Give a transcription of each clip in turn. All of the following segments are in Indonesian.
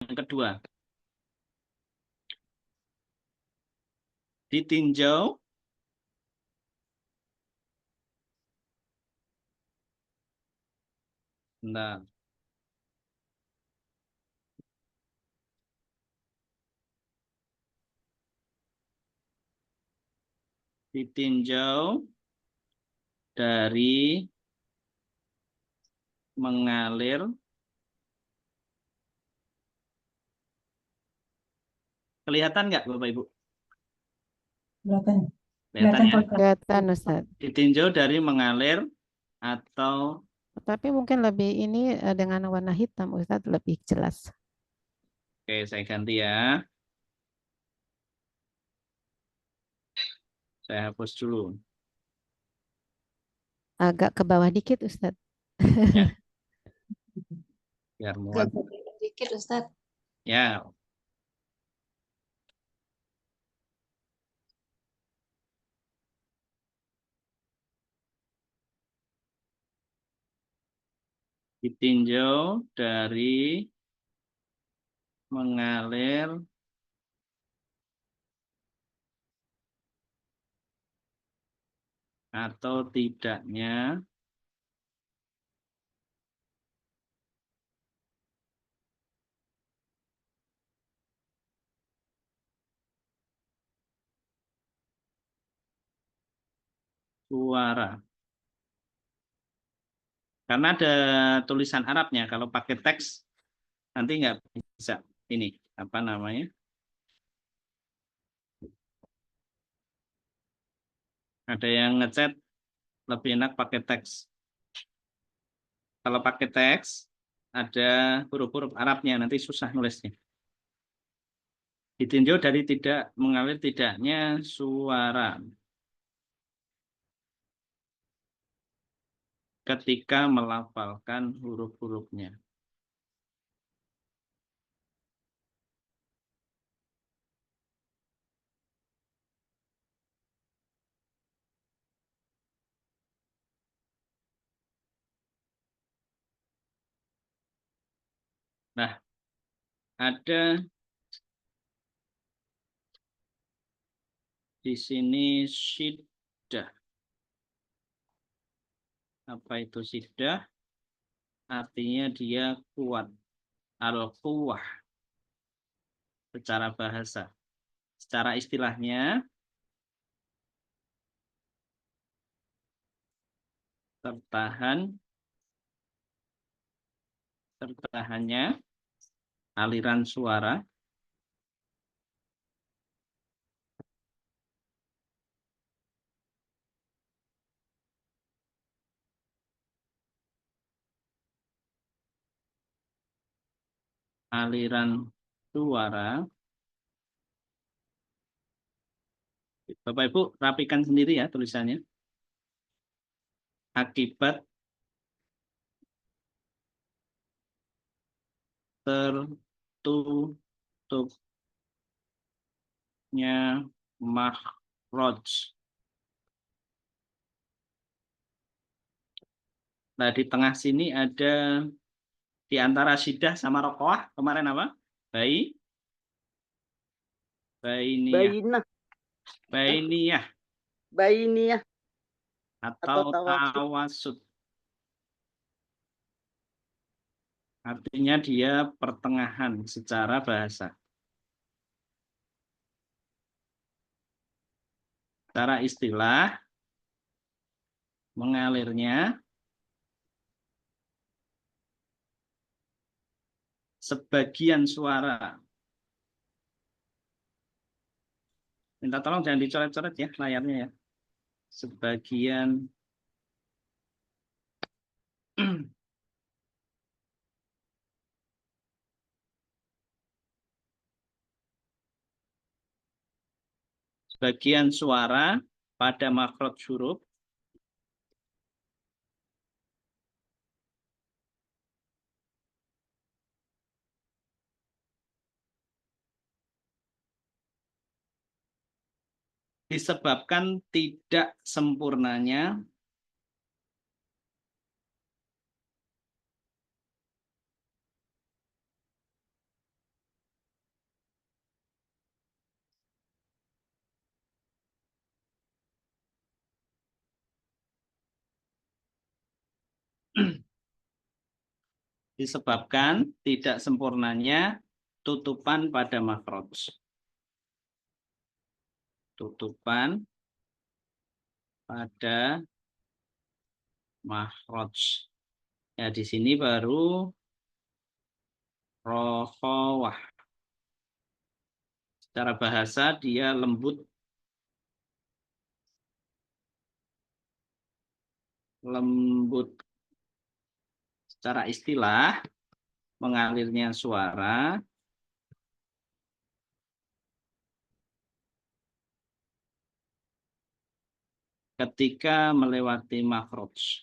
Yang kedua, ditinjau nah, ditinjau dari mengalir kelihatan nggak Bapak Ibu? Kelihatan. Kelihatan ya? Kelihatan, Ustaz. Ditinjau dari mengalir atau Tapi mungkin lebih ini dengan warna hitam, Ustaz, lebih jelas. oke, saya ganti ya. Saya hapus dulu. Agak ke bawah dikit, Ustaz. Ya, biar muat. Dikit, Ustaz. Ya, ditinjau dari mengalir atau tidaknya suara. Karena ada tulisan Arabnya, kalau pakai teks nanti nggak bisa ini apa namanya? Ada yang ngechat lebih enak pakai teks. Kalau pakai teks ada huruf-huruf Arabnya, nanti susah nulisnya. Ditinjau dari tidak mengalir tidaknya suara ketika melafalkan huruf-hurufnya. Nah, ada di sini syiddah. Apa itu syiddah? Artinya dia kuat. Al-quwah secara bahasa. Secara istilahnya, tertahannya aliran suara aliran suara. Bapak Ibu rapikan sendiri ya tulisannya. Akibat tertutupnya makhraj. Nah, di tengah sini ada di antara syiddah sama rokoah kemarin apa? Bainiyah. Bainah, Bainiyah bainiyah atau atau tawasud. tawasud. Artinya dia pertengahan secara bahasa. Secara istilah mengalirnya sebagian suara. Minta tolong jangan dicoret-coret ya layarnya ya. Sebagian sebagian suara pada makhraj huruf disebabkan tidak sempurnanya Disebabkan tidak sempurnanya tutupan pada makhraj. Tutupan pada makhraj. Ya, di sini baru rokhawah. Secara bahasa dia lembut. Lembut. Secara istilah mengalirnya suara ketika melewati makhraj.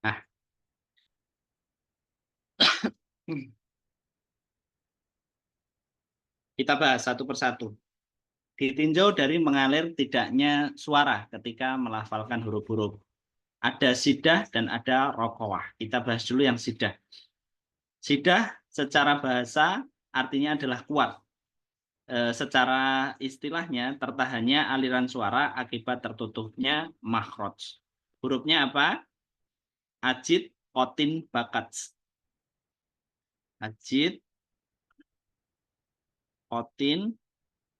Nah, kita bahas satu persatu. Ditinjau dari mengalir tidaknya suara ketika melafalkan huruf-huruf. Ada sidah dan ada rokhawah. Kita bahas dulu yang sidah. Sidah secara bahasa artinya adalah kuat. Secara istilahnya tertahannya aliran suara akibat tertutupnya makhraj. Hurufnya apa? Ajid, kotin, bakat. Ajid, kotin,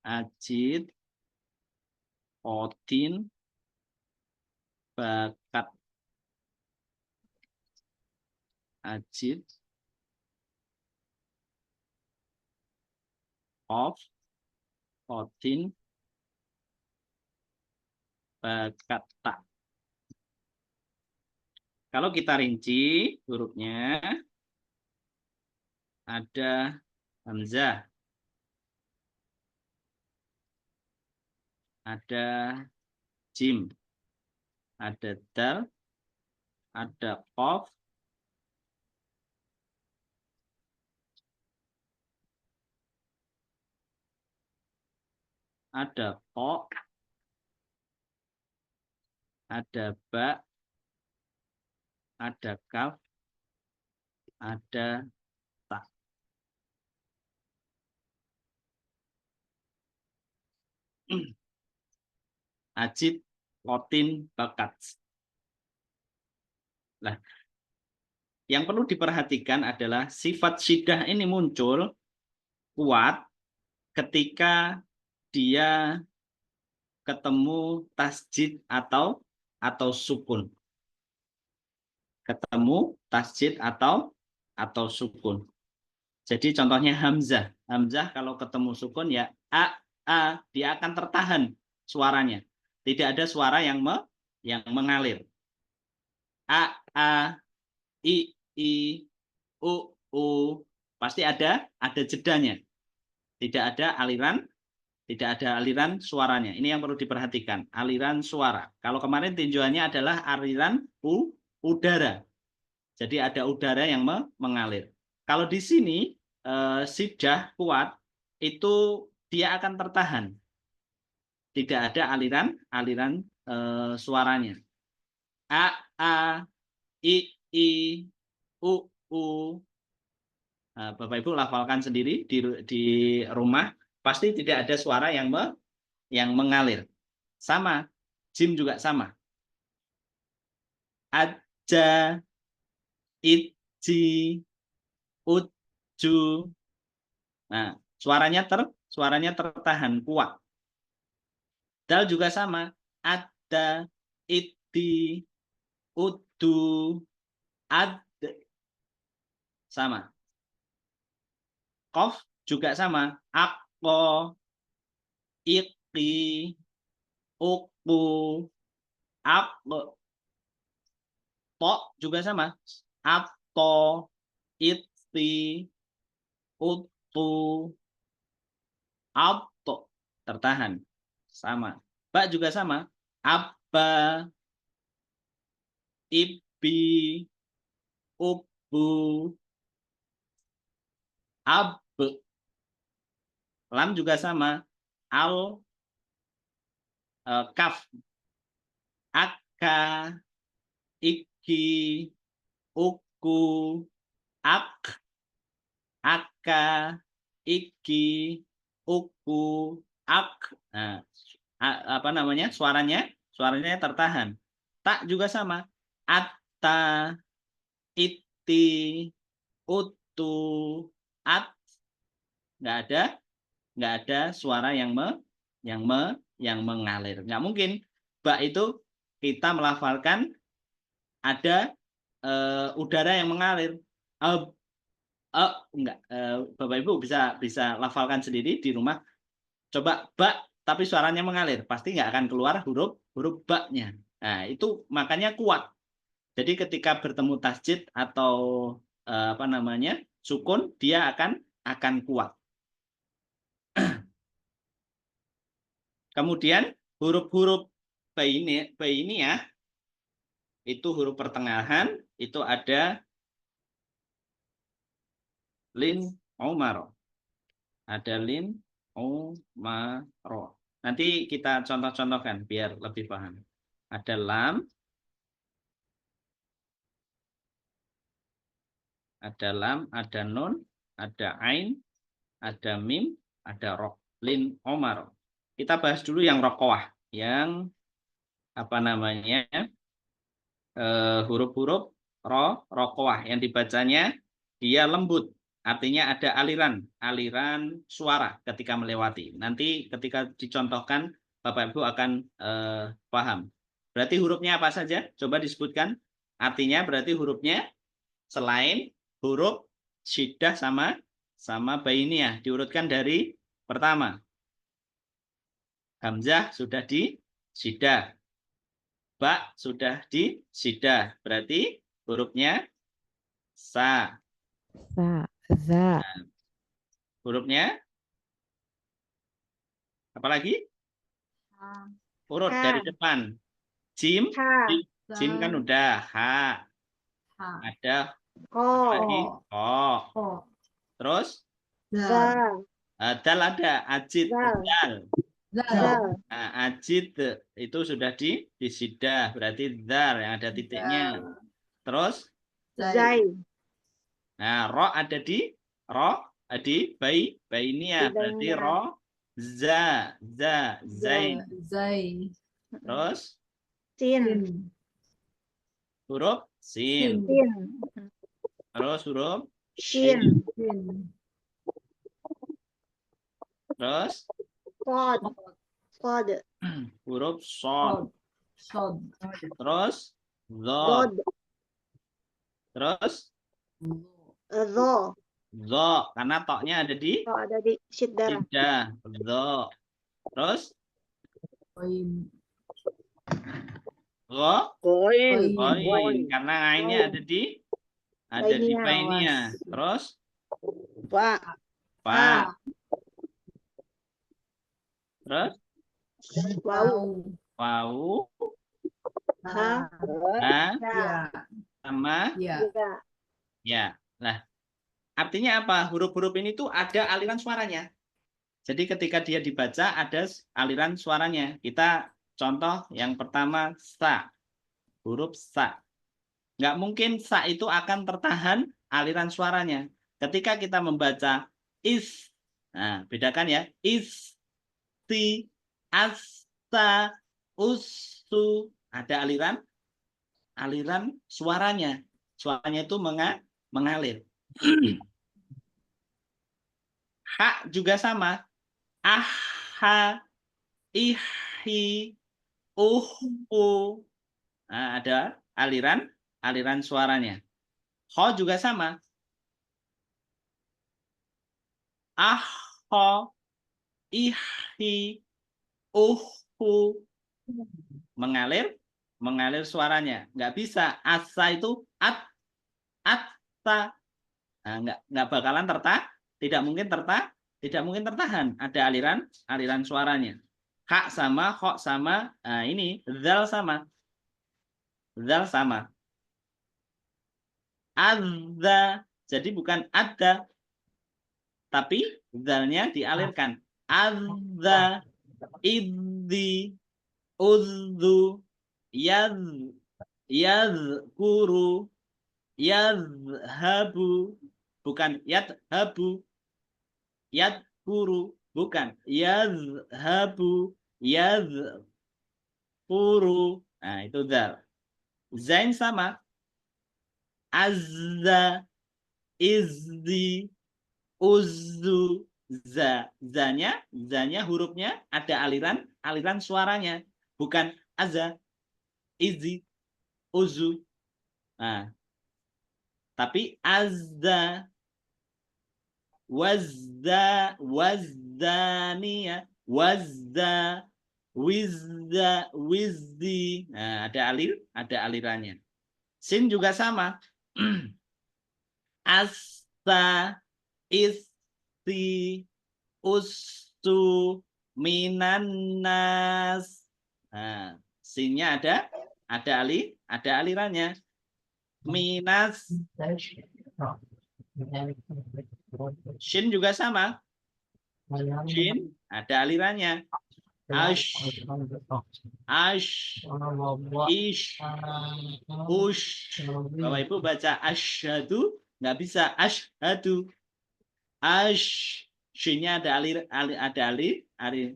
ajid, kotin, bakat. Ajid, kof, kotin, bakat, tak. Kalau kita rinci hurufnya ada hamzah, ada jim, ada dal, ada qaf, ada ko, ada ba, ada kaf, ada ta. Ajid, kotin, bakat. Nah, yang perlu diperhatikan adalah sifat syidah ini muncul kuat ketika dia ketemu tasjid atau sukun. Ketemu tasjid atau sukun. Jadi contohnya hamzah. Hamzah kalau ketemu sukun ya a, dia akan tertahan suaranya. Tidak ada suara yang mengalir. A, i, u, pasti ada jedanya. Tidak ada aliran suaranya. Ini yang perlu diperhatikan, aliran suara. Kalau kemarin tinjauannya adalah aliran udara. Jadi ada udara yang mengalir. Kalau di sini sidah kuat itu dia akan tertahan. Tidak ada aliran suaranya. A, i, u. Nah, Bapak Ibu lafalkan sendiri di rumah, pasti tidak ada suara yang mengalir. Sama, jim juga sama. Aja, iji, uju. Nah, suaranya tertahan kuat. Dal juga sama. Ada, iti, udu, ad. Sama. Qaf juga sama. Akko, iki, uku, akko. To juga sama. Atto, iti, utu, atto. Tertahan. Sama. Ba juga sama. Abba, ibi, ubu, ab. Lam juga sama. Al, kaf. Akka, iki, uku, ak, aka, iki, uku, ak. Nah, apa namanya? Suaranya tertahan. Tak juga sama. Atta, iti, utu, at. Nggak ada suara yang mengalir. Nggak mungkin. Ba itu kita melafalkan ada udara yang mengalir. Enggak. Bapak Ibu bisa lafalkan sendiri di rumah. Coba ba tapi suaranya mengalir, pasti nggak akan keluar huruf ba-nya. Nah, itu makanya kuat. Jadi ketika bertemu tasjid atau apa namanya? Sukun, dia akan kuat. Kemudian huruf-huruf ini ya, itu huruf pertengahan, itu ada lin omaro. Ada lin omaro. Nanti kita contoh-contohkan biar lebih paham. Ada lam, ada nun, ada ain, ada mim, ada ro. Lin omaro. Kita bahas dulu yang rokoah, yang apa namanya huruf-huruf rokoah yang dibacanya dia lembut, artinya ada aliran suara ketika melewati. Nanti ketika dicontohkan Bapak Ibu akan paham. Berarti hurufnya apa saja? Coba disebutkan. Artinya berarti hurufnya selain huruf syiddah sama bainiyah, diurutkan dari pertama. Hamzah sudah di syiddah. Ba sudah di syiddah. Berarti hurufnya sa. Za. Hurufnya apa lagi? Urut dari depan. Jim. Jim kan udah. Ha. Ada apa lagi? Oh. Terus dal ada. Ajid. Dal. Nah, ajid itu sudah di syiddah. Berarti dar yang ada titiknya. Terus nah, ro ada di bainiyah. Berarti ro zain. Terus huruf sin. Terus huruf shin. Terus huruf shod. Terus dhad. Terus zo karena toknya ada di syiddah. Zo. Terus goin karena ainnya ada di bainiyah. Terus fa. Terus wau sama ya. Nah, artinya apa? Huruf-huruf ini tuh ada aliran suaranya. Jadi ketika dia dibaca ada aliran suaranya. Kita contoh yang pertama sa. Huruf sa. Nggak mungkin sa itu akan tertahan aliran suaranya. Ketika kita membaca is. Nah, bedakan ya. Is, ti, asta, usu. Ada aliran suaranya. Suaranya itu mengalir. Ha juga sama. Aha, ihi, uhu. Nah, ada aliran suaranya. Ho juga sama. Aho, ihi, uhu. Mengalir suaranya. Nggak bisa. Asa itu atta. Nah, nggak bakalan tidak mungkin tertahan. Ada aliran suaranya. Ha sama, ho sama, nah ini zal sama. Zal sama. Adza, jadi bukan ada, tapi zalnya dialirkan. Adza, idzi, udzu, yadhkuru, yadhabu, bukan yadhabu. Yadkuru, bukan. Yadhabu, yadkuru. Nah, itu dal. Zain sama. Azza, izdi, uzzu, zanya hurufnya ada aliran suaranya, bukan azza, izi, uzu. Nah, tapi azza, wazdaniya, wizdi. Nah, ada alirannya. Sin juga sama. Asta, isti, ustu, minanas. Nah, sinnya ada alirannya. Minas, shin juga sama. Shin ada alirannya. Ash, ish, ush. Bapak Ibu baca asyhadu nggak bisa asyhadu. Shinnya ada alir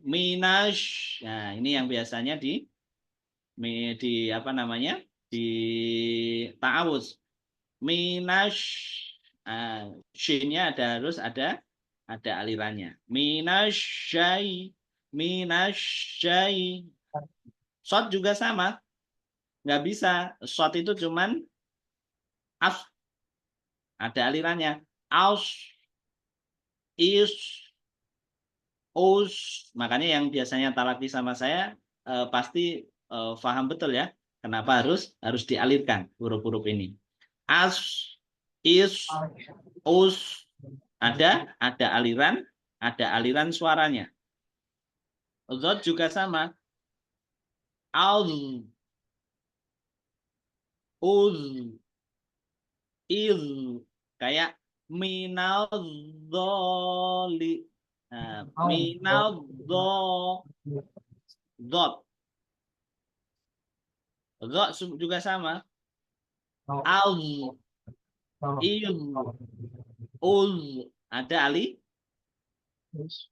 minash. Nah, ini yang biasanya di apa namanya? Di ta'awuz. Minash. Shinnya harus ada alirannya. Minasyai. Shot juga sama. Nggak bisa. Shot itu cuman af. Ada alirannya. Aus. Is. Us. Makanya yang biasanya talaki sama saya pasti paham betul ya. Kenapa harus dialirkan huruf-huruf ini. As, is, us. Ada aliran suaranya. Zod juga sama. Al, uz, il, kayak minal dholi. Nah, minal dot. Dot juga sama. Al, il, uz,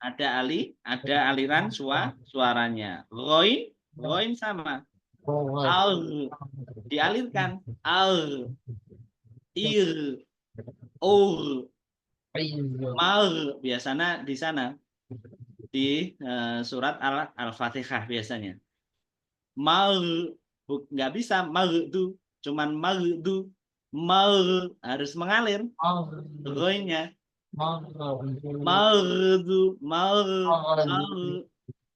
ada aliran suaranya. Roin sama. Al, dialirkan. Al, ir, ur, mar, biasanya di sana di surat Al-Fatihah biasanya. Mar, nggak bisa mardu, cuman mardu. Mar harus mengalir. Roinnya. Mardu,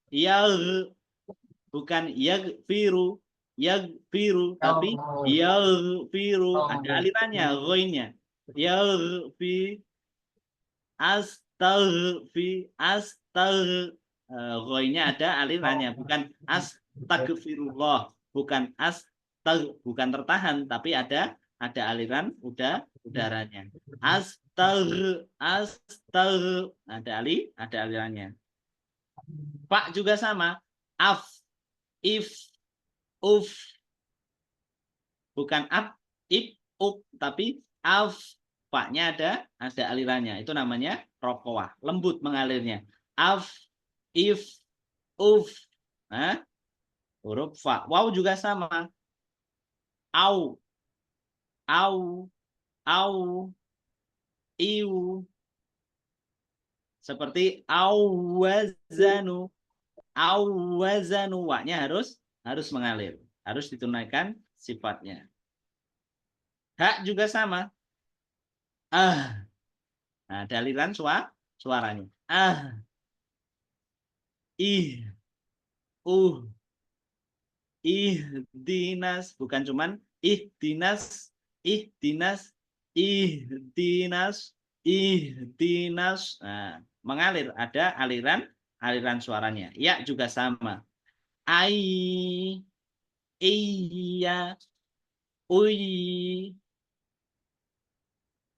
yag, bukan yagfiru, tapi yagfiru, ada alirannya, roinnya. Yagfi, roinnya ada alirannya, bukan astagfirullah, bukan bukan tertahan, tapi ada aliran udaranya. Ada alirannya. Pak juga sama. Af, if, uf. Bukan af, if, up, tapi af. Paknya ada alirannya. Itu namanya rokoah. Lembut mengalirnya. Af, if, uf. Nah, huruf fa. Waw juga sama. Au, iu. Seperti awazanu. Waknya harus mengalir. Harus ditunaikan sifatnya. Hak juga sama. Nah, ada aliran suaranya. Ih. Ihdinas. Bukan cuman ihdinas. Nah, mengalir, ada aliran suaranya. Ya juga sama. Iya,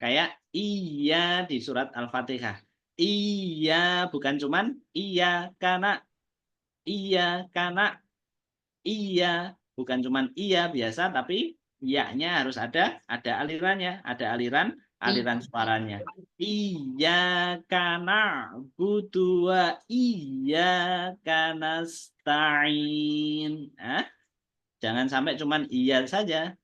kayak iya di surat Al-Fatihah. Iya, bukan cuman iya karena, iya, bukan cuman iya biasa, tapi iya-nya harus ada alirannya, ada aliran suaranya. Iyyaka na'budu wa iyyaka nasta'in. Jangan sampai cuman iya saja.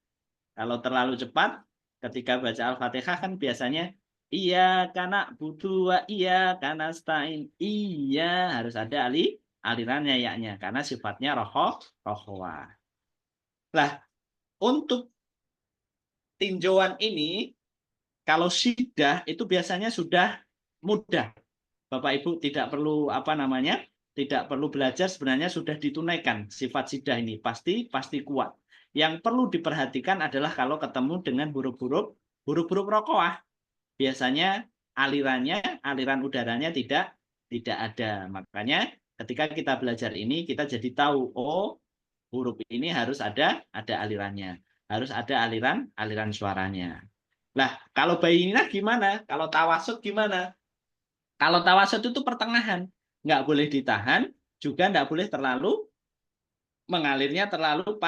Kalau terlalu cepat, ketika baca Al-Fatihah kan biasanya iyyaka na'budu wa iyyaka nasta'in. Iya harus ada alirannya ya-nya karena sifatnya rokhawah. Lah, untuk tinjauan ini kalau syiddah itu biasanya sudah mudah. Bapak Ibu tidak perlu tidak perlu belajar, sebenarnya sudah ditunaikan sifat syiddah ini pasti kuat. Yang perlu diperhatikan adalah kalau ketemu dengan huruf-huruf rokhawah. Biasanya aliran udaranya tidak ada. Makanya ketika kita belajar ini kita jadi tahu, oh huruf ini harus ada alirannya, harus ada aliran suaranya. Lah, kalau bayinah gimana? Kalau tawasud gimana? Kalau tawasud itu pertengahan, nggak boleh ditahan, juga nggak boleh mengalirnya terlalu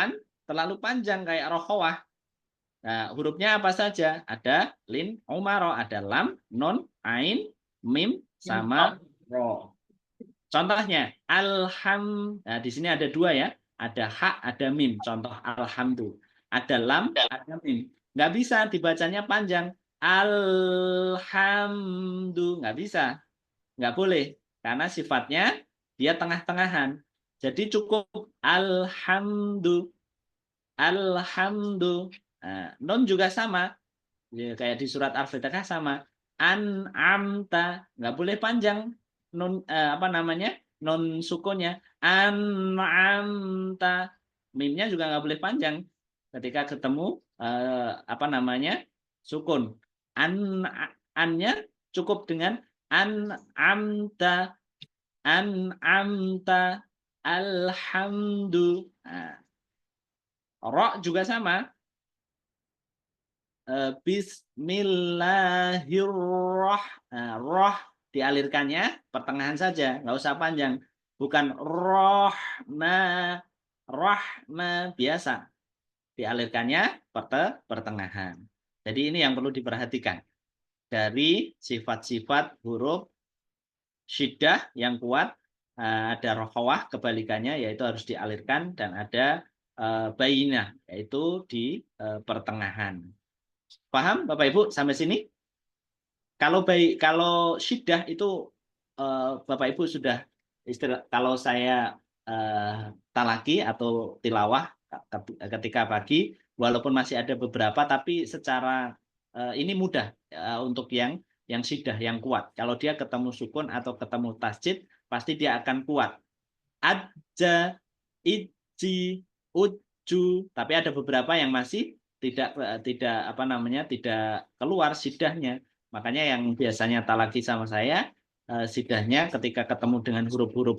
panjang kayak rokhawah. Nah, hurufnya apa saja? Ada lin, umaro, ada lam, nun, ain, mim, sama ro. Contohnya, nah di sini ada dua ya, ada ha, ada mim. Contoh alhamdu. Ada lam, ada mim. Nggak bisa dibacanya panjang. Alhamdu, nggak bisa. Nggak boleh. Karena sifatnya dia tengah-tengahan. Jadi cukup alhamdu. Alhamdu. Nah, nun juga sama. Ya, kayak di surat Al-Fatihah sama. An'amta. Nggak boleh panjang. Nun, non sukunnya. An'amta. Mimnya juga nggak boleh panjang. Ketika ketemu sukun. Annya cukup dengan an'amta. An'amta. Alhamdu. Nah, ro juga sama. Bismillahirrahmanirrahim. Roh dialirkannya pertengahan saja, nggak usah panjang. Bukan rahma biasa. Dialirkannya pertengahan. Jadi ini yang perlu diperhatikan. Dari sifat-sifat huruf syiddah yang kuat, ada rokhawah kebalikannya yaitu harus dialirkan, dan ada bayinah yaitu di pertengahan. Paham Bapak Ibu sampai sini? Kalau syiddah itu Bapak Ibu sudah kalau saya talaki atau tilawah ketika pagi, walaupun masih ada beberapa, tapi secara ini mudah untuk yang syiddah yang kuat. Kalau dia ketemu sukun atau ketemu tasjid, pasti dia akan kuat. Adja, iji, uju, tapi ada beberapa yang masih tidak keluar siddahnya. Makanya yang biasanya talaki sama saya, siddahnya ketika ketemu dengan huruf-huruf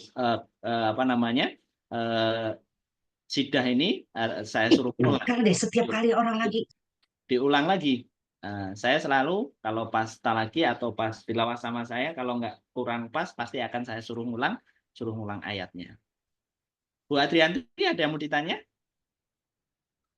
siddah ini, saya suruh ulang deh setiap kali orang lagi diulang lagi. Saya selalu kalau pas talaki atau pas tilawah sama saya, kalau nggak kurang pas pasti akan saya suruh ngulang ayatnya. Bu Adrianti, ada yang mau ditanya?